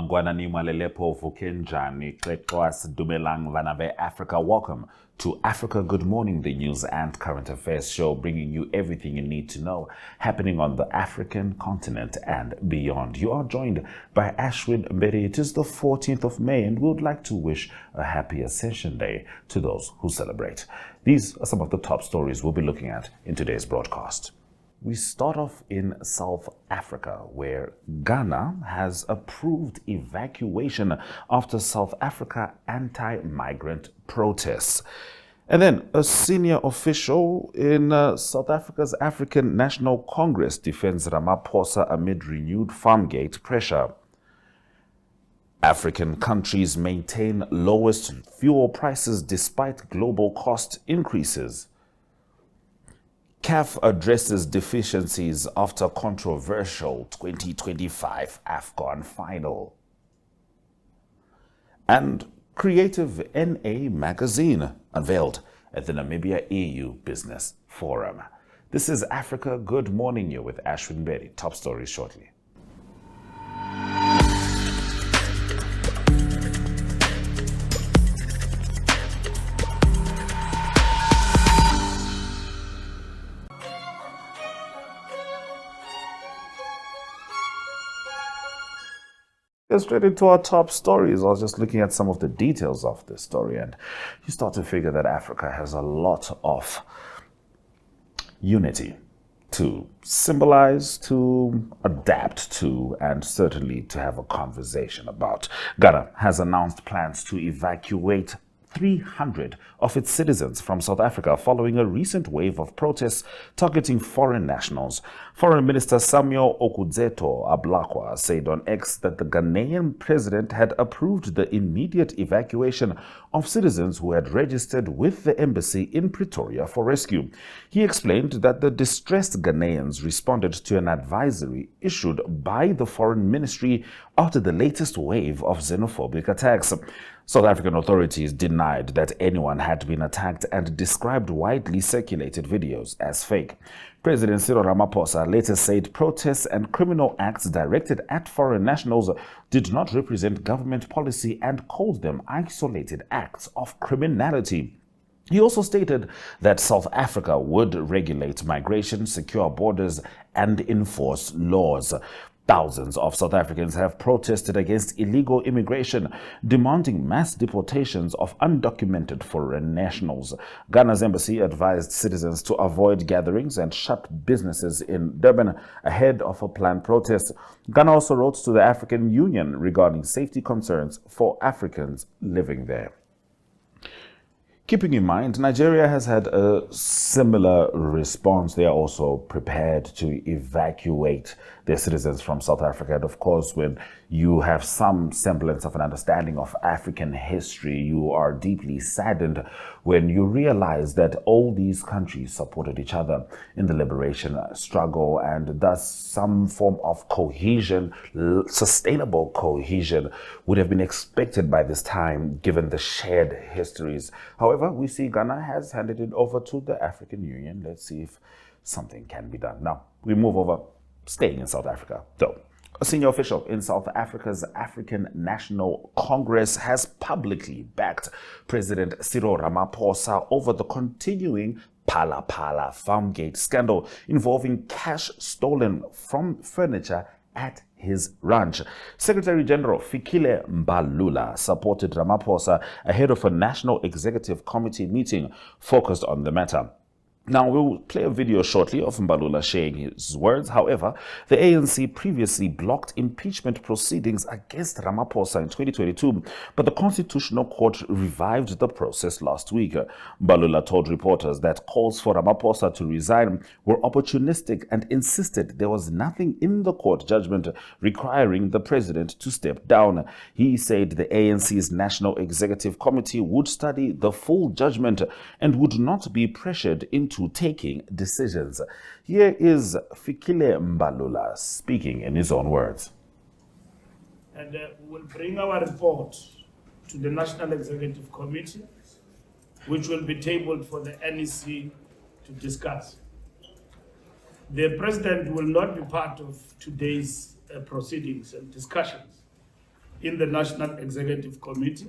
Mangwanani Mwalelepo Vukenjani Kletwas Dumelang Vanabe Africa. Welcome to Africa Good Morning, the news and current affairs show, bringing you everything you need to know happening on the African continent and beyond. You are joined by Ashwin Mberi. It is the 14th of May, and we would like to wish a happy Ascension Day to those who celebrate. These are some of the top stories we'll be looking at in today's broadcast. We start off in South Africa, where Ghana has approved evacuation after South Africa anti-migrant protests. And then a senior official in South Africa's African National Congress defends Ramaphosa amid renewed Farmgate pressure. African countries maintain lowest fuel prices despite global cost increases. CAF addresses deficiencies after controversial 2025 Afcon final. And Creative NA magazine unveiled at the Namibia-EU Business Forum. This is Africa Good Morning here with Ashwin Mberi. Top stories shortly. Straight into our top stories. I was just looking at some of the details of this story, and you start to figure that Africa has a lot of unity to symbolize, to adapt to, and certainly to have a conversation about. Ghana has announced plans to evacuate 300 of its citizens from South Africa following a recent wave of protests targeting foreign nationals. Foreign Minister Samuel Okudzeto Ablakwa said on X that the Ghanaian president had approved the immediate evacuation of citizens who had registered with the embassy in Pretoria for rescue. He explained that the distressed Ghanaians responded to an advisory issued by the foreign ministry after the latest wave of xenophobic attacks. South African authorities denied that anyone had been attacked and described widely circulated videos as fake. President Cyril Ramaphosa later said protests and criminal acts directed at foreign nationals did not represent government policy and called them isolated acts of criminality. He also stated that South Africa would regulate migration, secure borders, and enforce laws. Thousands of South Africans have protested against illegal immigration, demanding mass deportations of undocumented foreign nationals. Ghana's embassy advised citizens to avoid gatherings and shut businesses in Durban ahead of a planned protest. Ghana also wrote to the African Union regarding safety concerns for Africans living there. Keeping in mind, Nigeria has had a similar response. They are also prepared to evacuate their citizens from South Africa. And of course, when you have some semblance of an understanding of African history, you are deeply saddened when you realize that all these countries supported each other in the liberation struggle, and thus some form of cohesion, sustainable cohesion, would have been expected by this time given the shared histories. However, we see Ghana has handed it over to the African Union. Let's see if something can be done. Now, we move over, staying in South Africa, though. A senior official in South Africa's African National Congress has publicly backed President Cyril Ramaphosa over the continuing Phala Farmgate scandal involving cash stolen from furniture at his ranch. Secretary General Fikile Mbalula supported Ramaphosa ahead of a National Executive Committee meeting focused on the matter. Now, we'll play a video shortly of Mbalula sharing his words. However, the ANC previously blocked impeachment proceedings against Ramaphosa in 2022, but the Constitutional Court revived the process last week. Mbalula told reporters that calls for Ramaphosa to resign were opportunistic and insisted there was nothing in the court judgment requiring the president to step down. He said the ANC's National Executive Committee would study the full judgment and would not be pressured into taking decisions. Here is Fikile Mbalula speaking in his own words. And we will bring our report to the National Executive Committee, which will be tabled for the NEC to discuss. The President will not be part of today's proceedings and discussions. in the National Executive Committee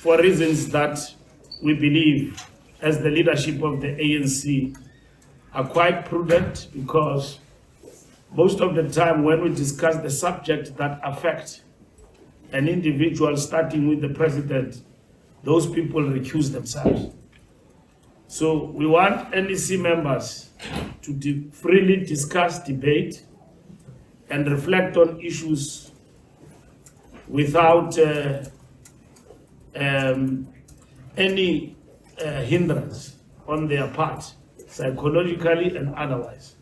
for reasons that we believe, as the leadership of the ANC, are quite prudent, because most of the time when we discuss the subject that affect an individual, starting with the president, those people recuse themselves. So we want NEC members to freely discuss, debate, and reflect on issues without any hindrance on their part, psychologically and otherwise.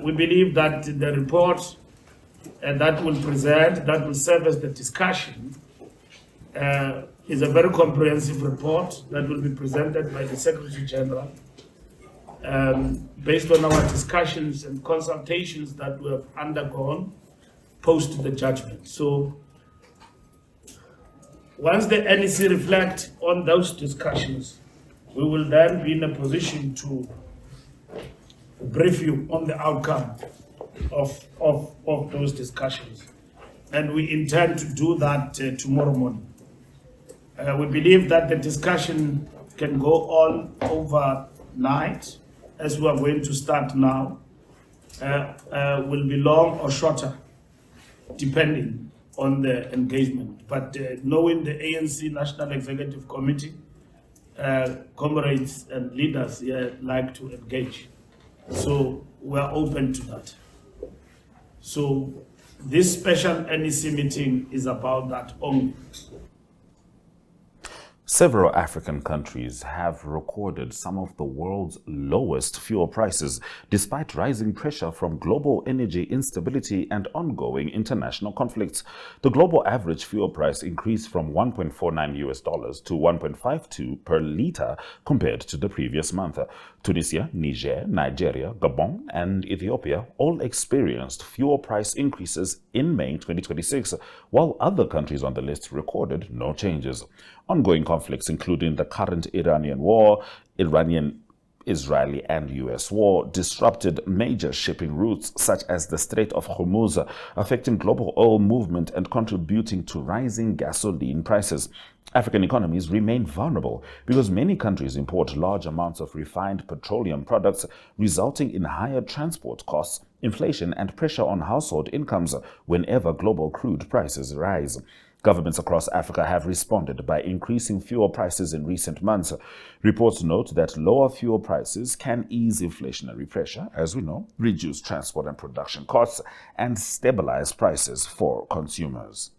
We believe that the report that will serve as the discussion, is a very comprehensive report that will be presented by the Secretary General, based on our discussions and consultations that we have undergone post the judgment. So once the NEC reflect on those discussions, we will then be in a position to brief you on the outcome of those discussions. And we intend to do that tomorrow morning. We believe that the discussion can go on overnight, as we are going to start now, will be long or shorter, depending on the engagement. But knowing the ANC National Executive Committee, comrades and leaders here like to engage. So we are open to that. So this special NEC meeting is about that only. Several African countries have recorded some of the world's lowest fuel prices, despite rising pressure from global energy instability and ongoing international conflicts. The global average fuel price increased from $1.49 to $1.52 per liter compared to the previous month. Tunisia, Niger, Nigeria, Gabon, and Ethiopia all experienced fuel price increases in May 2026, while other countries on the list recorded no changes. Ongoing conflicts, including the current Iranian war, Israeli and U.S. war, disrupted major shipping routes such as the Strait of Hormuz, affecting global oil movement and contributing to rising gasoline prices. African economies remain vulnerable because many countries import large amounts of refined petroleum products, resulting in higher transport costs, inflation, and pressure on household incomes whenever global crude prices rise. Governments across Africa have responded by increasing fuel prices in recent months. Reports note that lower fuel prices can ease inflationary pressure, as we know, reduce transport and production costs, and stabilize prices for consumers.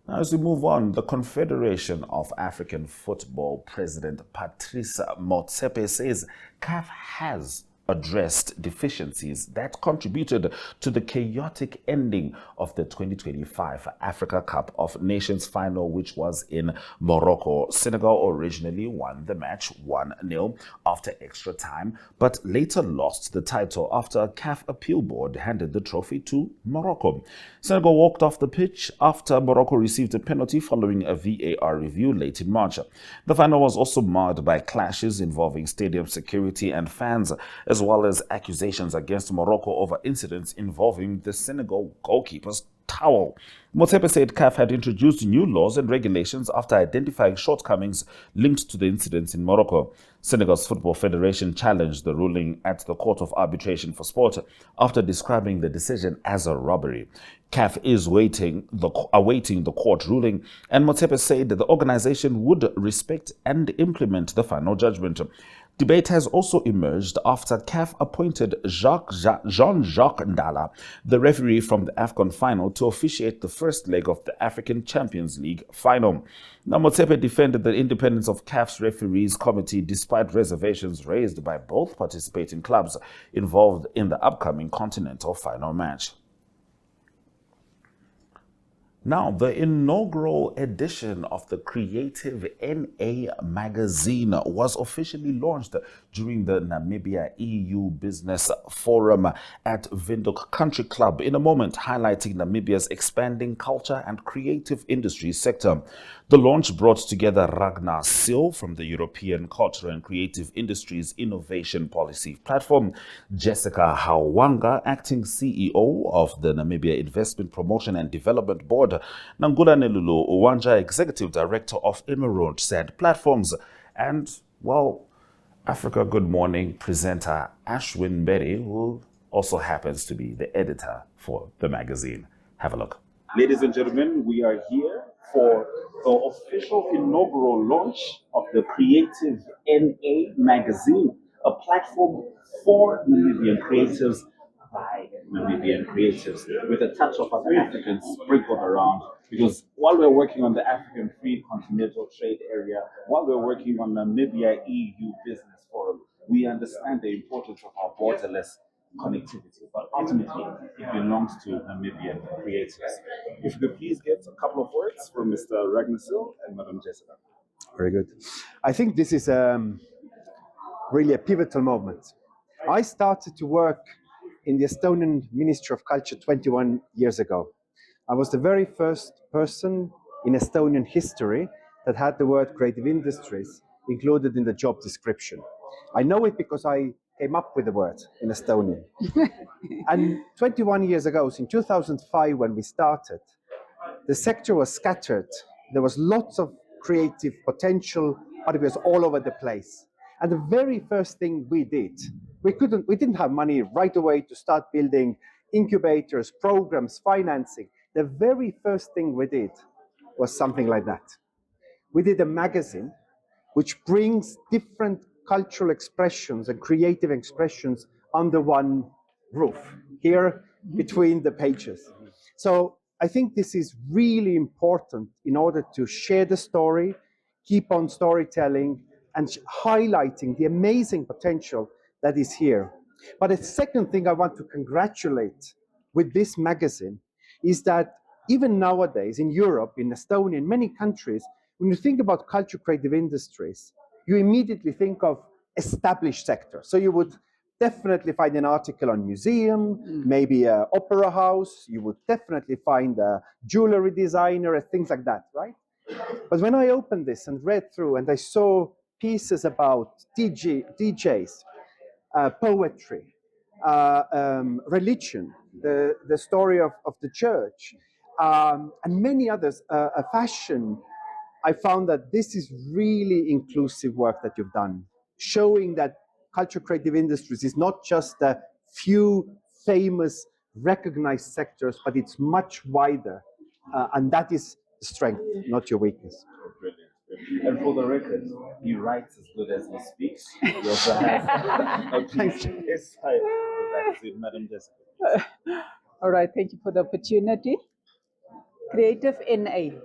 Now, as we move on, the Confederation of African Football President Patrice Motsepe says CAF has addressed deficiencies that contributed to the chaotic ending of the 2025 Africa Cup of Nations final, which was in Morocco. Senegal originally won the match 1-0 after extra time, but later lost the title after a CAF appeal board handed the trophy to Morocco. Senegal walked off the pitch after Morocco received a penalty following a VAR review late in March. The final was also marred by clashes involving stadium security and fans, as well as accusations against Morocco over incidents involving the Senegal goalkeeper's towel. Motsepe said CAF had introduced new laws and regulations after identifying shortcomings linked to the incidents in Morocco. Senegal's Football Federation challenged the ruling at the Court of Arbitration for Sport after describing the decision as a robbery. CAF is awaiting the court ruling, and Motsepe said that the organization would respect and implement the final judgment. Debate has also emerged after CAF appointed Jean-Jacques Ndala, the referee from the Afcon final, to officiate the first leg of the African Champions League final. Now, Motsepe defended the independence of CAF's referees committee despite reservations raised by both participating clubs involved in the upcoming continental final match. Now, the inaugural edition of the Creative NA magazine was officially launched during the Namibia-EU Business Forum at Windhoek Country Club, in a moment highlighting Namibia's expanding culture and creative industry sector. The launch brought together Ragnar Sil from the European Cultural and Creative Industries Innovation Policy Platform, Jessica Hawanga, acting CEO of the Namibia Investment Promotion and Development Board, Nangula Nelulu Uwanja, Executive Director of Emerald Sand Platforms, and, well, Africa Good Morning presenter Ashwin Bedi, who also happens to be the editor for the magazine. Have a look. Ladies and gentlemen, we are here for the official inaugural launch of the Creative NA magazine, a platform for Namibian creatives by Namibian creatives, with a touch of other Africans sprinkled around. Because while we're working on the African Free Continental Trade Area, while we're working on Namibia-EU Business Forum, we understand the importance of our borderless connectivity, but ultimately it belongs to Namibian creators. If you could please get a couple of words from Mr. Ragnar Sil and Madam Jessica. Very good. I think this is really a pivotal moment. I started to work in the Estonian Ministry of Culture 21 years ago. I was the very first person in Estonian history that had the word creative industries included in the job description. I know it because I came up with the word in Estonian. And 21 years ago, in 2005 when we started, the sector was scattered. There was lots of creative potential, but it was all over the place. And the very first thing we did, we didn't have money right away to start building incubators, programs, financing. The very first thing we did was something like that. We did a magazine which brings different cultural expressions and creative expressions under one roof, here between the pages. So I think this is really important in order to share the story, keep on storytelling, and highlighting the amazing potential that is here. But the second thing I want to congratulate with this magazine is that even nowadays in Europe, in Estonia, in many countries, when you think about culture creative industries, you immediately think of established sectors. So you would definitely find an article on museum, maybe an opera house, you would definitely find a jewelry designer and things like that, right? But when I opened this and read through and I saw pieces about DJs, poetry, religion, the story of the church, and many others, fashion, I found that this is really inclusive work that you've done, showing that culture creative industries is not just a few famous recognized sectors, but it's much wider. And that is strength, not your weakness. Brilliant. And for the record, he writes as good as he speaks. He also has a piece inside the magazine, Madam Jessica. All right, thank you for the opportunity. Creative NA.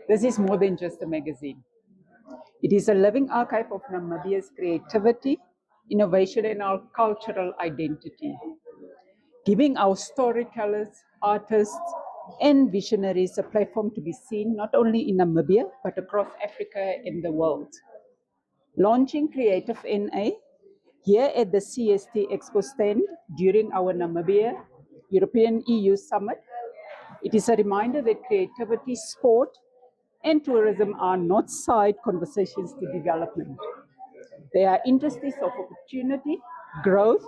This is more than just a magazine. It is a living archive of Namibia's creativity, innovation, and our cultural identity, giving our storytellers, artists, and visionaries a platform to be seen not only in Namibia, but across Africa and the world. Launching Creative NA here at the CST Expo stand during our Namibia European EU Summit, it is a reminder that creativity, sport, and tourism are not side conversations to development. They are industries of opportunity, growth,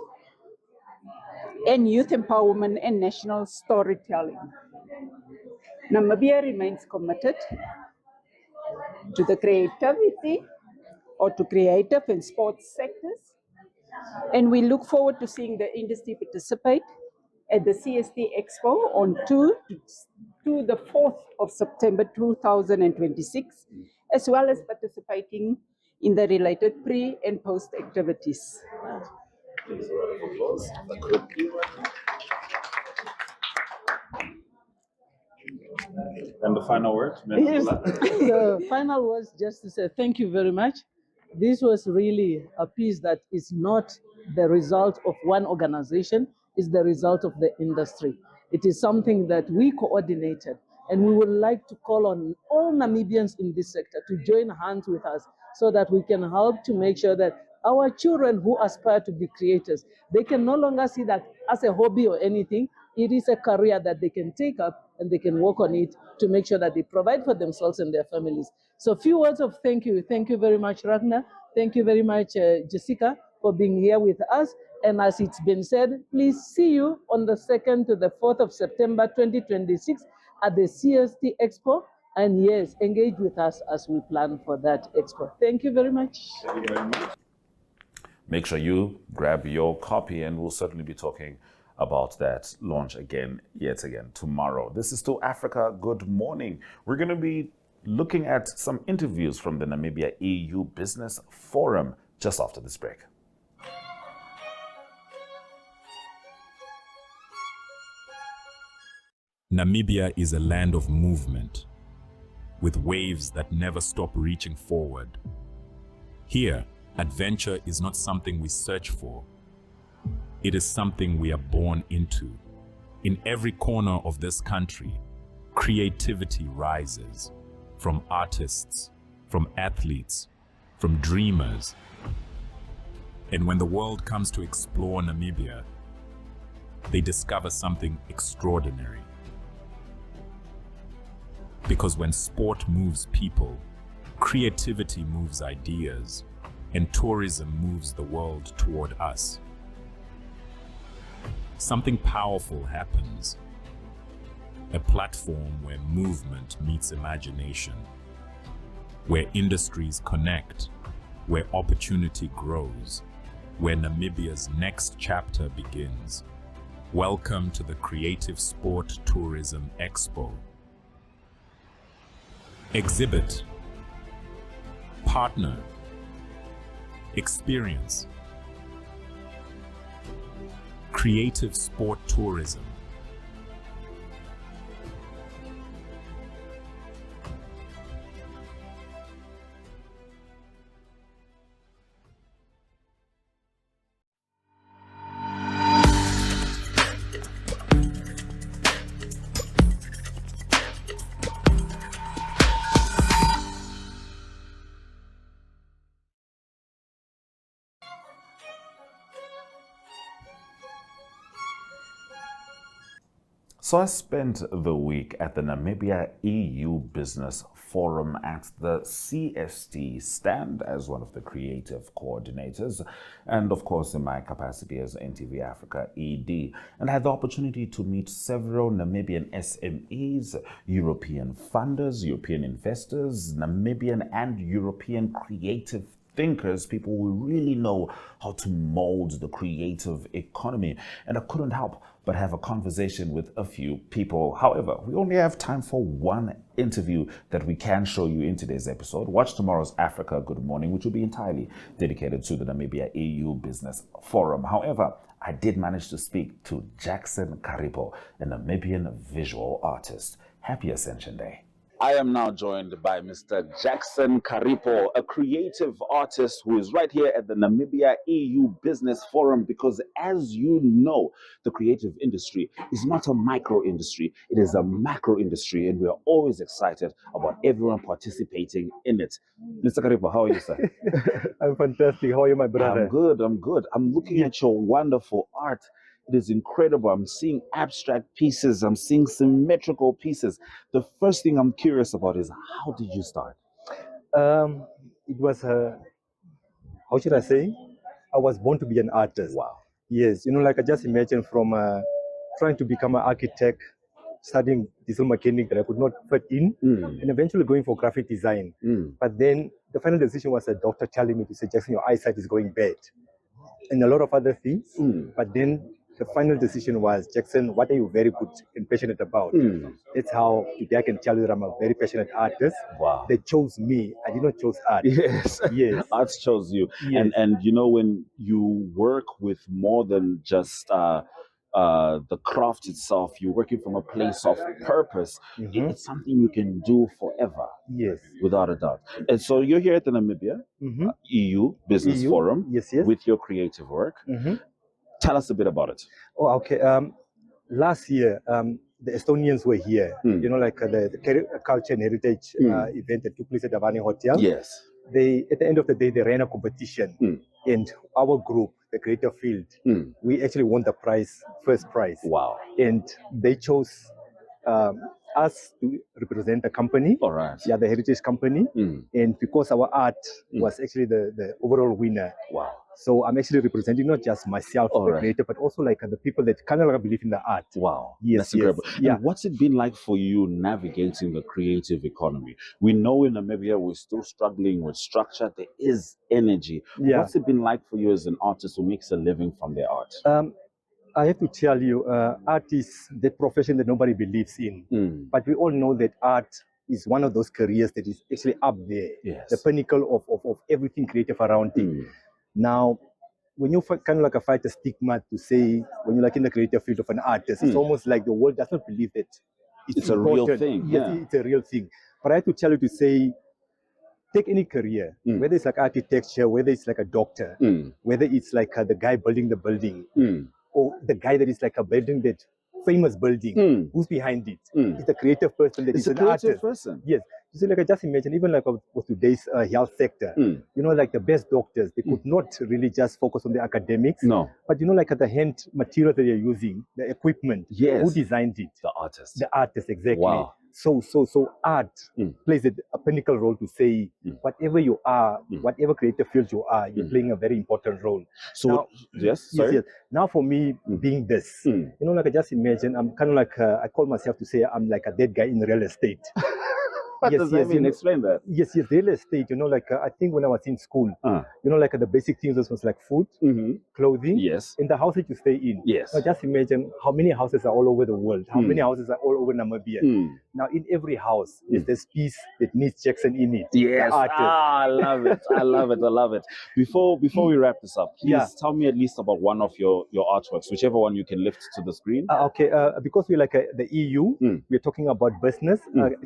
and youth empowerment and national storytelling. Namibia remains committed to the creativity or to creative and sports sectors, and we look forward to seeing the industry participate at the CST Expo on 2 to the 4th of September 2026, as well as participating in the related pre and post activities. Please, a round of applause. And the final word, Yes, the final was just to say thank you very much. This was really a piece that is not the result of one organization, it's the result of the industry. It is something that we coordinated And we would like to call on all Namibians in this sector to join hands with us so that we can help to make sure that our children who aspire to be creators, they can no longer see that as a hobby or anything. It is a career that they can take up and they can work on it to make sure that they provide for themselves and their families. So a few words of thank you. Thank you very much, Ragnar. Thank you very much, Jessica, for being here with us. And as it's been said, please see you on the 2nd to the 4th of September 2026 at the CST Expo. And yes, engage with us as we plan for that expo. Thank you very much. Thank you very much. Make sure you grab your copy, and we'll certainly be talking about that launch yet again tomorrow. This is To Africa. Good morning. We're going to be looking at some interviews from the Namibia-EU Business Forum just after this break. Namibia is a land of movement, with waves that never stop reaching forward. Here, adventure is not something we search for. It is something we are born into. In every corner of this country, creativity rises, from artists, from athletes, from dreamers. And when the world comes to explore Namibia, they discover something extraordinary. Because when sport moves people, creativity moves ideas, and tourism moves the world toward us. Something powerful happens. A platform where movement meets imagination, where industries connect, where opportunity grows, where Namibia's next chapter begins. Welcome to the Creative Sport Tourism Expo. Exhibit, partner, experience. Creative sport tourism. So I spent the week at the Namibia-EU Business Forum at the CST stand as one of the creative coordinators, and of course in my capacity as NTVAFRIKA ED, and I had the opportunity to meet several Namibian SMEs, European funders, European investors, Namibian and European creative thinkers, people who really know how to mold the creative economy. And I couldn't help but have a conversation with a few people. However, we only have time for one interview that we can show you in today's episode. Watch tomorrow's Africa Good Morning, which will be entirely dedicated to the Namibia-EU Business Forum. However, I did manage to speak to Jackson Karipo, a Namibian visual artist. Happy Ascension Day. I am now joined by Mr. Jackson Karipo, a creative artist who is right here at the Namibia-EU Business Forum, because as you know, the creative industry is not a micro industry, it is a macro industry, and we're always excited about everyone participating in it. Mr. Karipo, how are you, sir? I'm fantastic. How are you, my brother? I'm good, I'm good. I'm looking at your wonderful art. It is incredible. I'm seeing abstract pieces. I'm seeing symmetrical pieces. The first thing I'm curious about is, how did you start? It was, how should I say? I was born to be an artist. Wow. Yes, like I just imagine from trying to become an architect, studying diesel mechanic that I could not fit in, and eventually going for graphic design. But then the final decision was a doctor telling me to say, Jackson, your eyesight is going bad. And a lot of other things. But then the final decision was, Jackson, what are you very good and passionate about? That's how today I can tell you that I'm a very passionate artist. Wow. They chose me. I did not choose art. Yes. Yes. Art chose you. Yes. And when you work with more than just the craft itself, you're working from a place of purpose. It's something you can do forever. Yes. Without a doubt. And so you're here at the Namibia EU Business Forum with your creative work. Tell us a bit about it. Oh, okay. Last year, the Estonians were here. You know, like the culture and heritage event that took place at the Avani Hotel. Yes. They, at the end of the day, they ran a competition, and our group, the Creator Field, we actually won the prize, first prize. Wow. And they chose us to represent the company. All right. Yeah, the heritage company. And because our art was actually the overall winner. Wow. So I'm actually representing not just myself, the creator, but also like the people that kind of believe in the art. Wow. Yes, that's incredible. Yeah. And what's it been like for you navigating the creative economy? We know in Namibia we're still struggling with structure. There is energy. Yeah. What's it been like for you as an artist who makes a living from their art? I have to tell you, art is the profession that nobody believes in. But we all know that art is one of those careers that is actually up there, the pinnacle of everything creative around it. Now, when you kind of like fight a stigma to say, when you're like in the creative field of an artist, it's almost like the world does not believe that it's a real thing. Yes, it's a real thing. But I have to tell you to say, take any career, whether it's like architecture, whether it's like a doctor, whether it's like the guy building the building, or the guy that is like a building that famous building, who's behind it? It's a creative person that is an artist. Person. Yes. You see, like I just imagine, even like with today's health sector, you know, like the best doctors, they could not really just focus on the academics. No. But you know, like the hand material that they're using, the equipment, who designed it? The artist. The artist, exactly. Wow. So art plays a pinnacle role to say, whatever you are, whatever creative field you are, you're playing a very important role. So now, yes. Now for me, being this, you know, like I just imagine, I'm kind of like, I call myself to say I'm like a dead guy in real estate. What does that mean? Explain that. Yes, real estate, you know, like I think when I was in school, you know, like the basic things was like food, clothing, in the house that you stay in. Yes. Now just imagine how many houses are all over the world, how many houses are all over Namibia. Now in every house, there's this piece that needs Jackson in it. Yes. I love it. I love it. I love it. Before we wrap this up, please tell me at least about one of your artworks, whichever one you can lift to the screen. Okay, because we're like the EU, we're talking about business.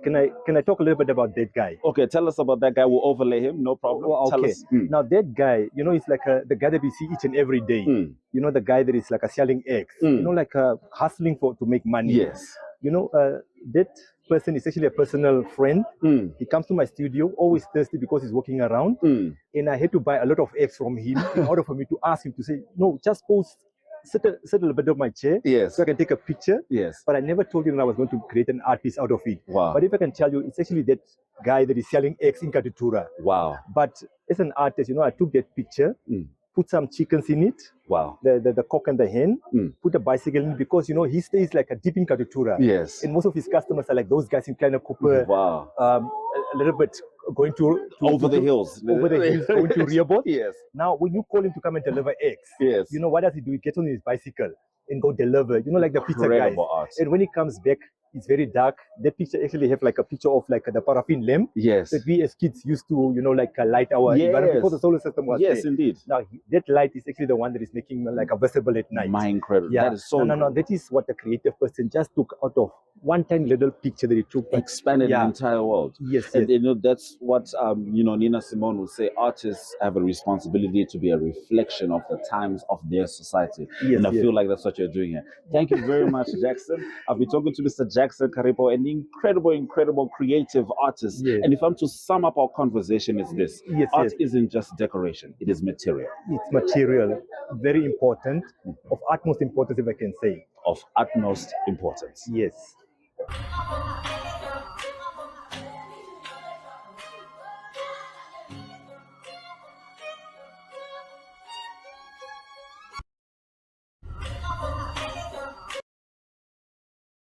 Can I talk a little bit about that guy? Okay, tell us about that guy. We'll overlay him, no problem. Okay. Tell us. Now that guy, you know, it's like the guy that we see each and every day. You know, the guy that is like selling eggs. You know, like hustling to make money. Yes. You know, that person is actually a personal friend. He comes to my studio, always thirsty because he's walking around. And I had to buy a lot of eggs from him in order for me to ask him to say, no, just sit a little bit of my chair so I can take a picture. Yes. But I never told him that I was going to create an art piece out of it. Wow. But if I can tell you, it's actually that guy that is selling eggs in Katutura. Wow. But as an artist, you know, I took that picture, put some chickens in it. Wow. The cock and the hen, put a bicycle in it because, you know, he stays like a deep in Katutura. Yes. And most of his customers are like those guys in Kleiner Cooper. Wow. A little bit going to over the hills. Over the hills, going to Rehoboth. Yes. Now, when you call him to come and deliver eggs, you know, what does he do? He gets on his bicycle and go deliver, you know, like the pizza guys. Art. And when he comes back, it's very dark. That picture actually have like a picture of like the paraffin lamp that we as kids used to, you know, like light our environment before the solar system was there. Indeed. Now, that light is actually the one that is making like a visible at night. My incredible. Yeah. That is so No. That is what the creative person just took out of one tiny little picture that he took. Expanded the entire world. Yes. And you know, that's what, you know, Nina Simone would say, artists have a responsibility to be a reflection of the times of their society. And I feel like that's what you're doing here. Thank you very much, Jackson. I've been talking to Mr. Jackson Karipo, an incredible creative artist. And if I'm to sum up our conversation, it's this. Art isn't just decoration, it is material. It's material, very important, of utmost importance, if I can say. Of utmost importance. Yes.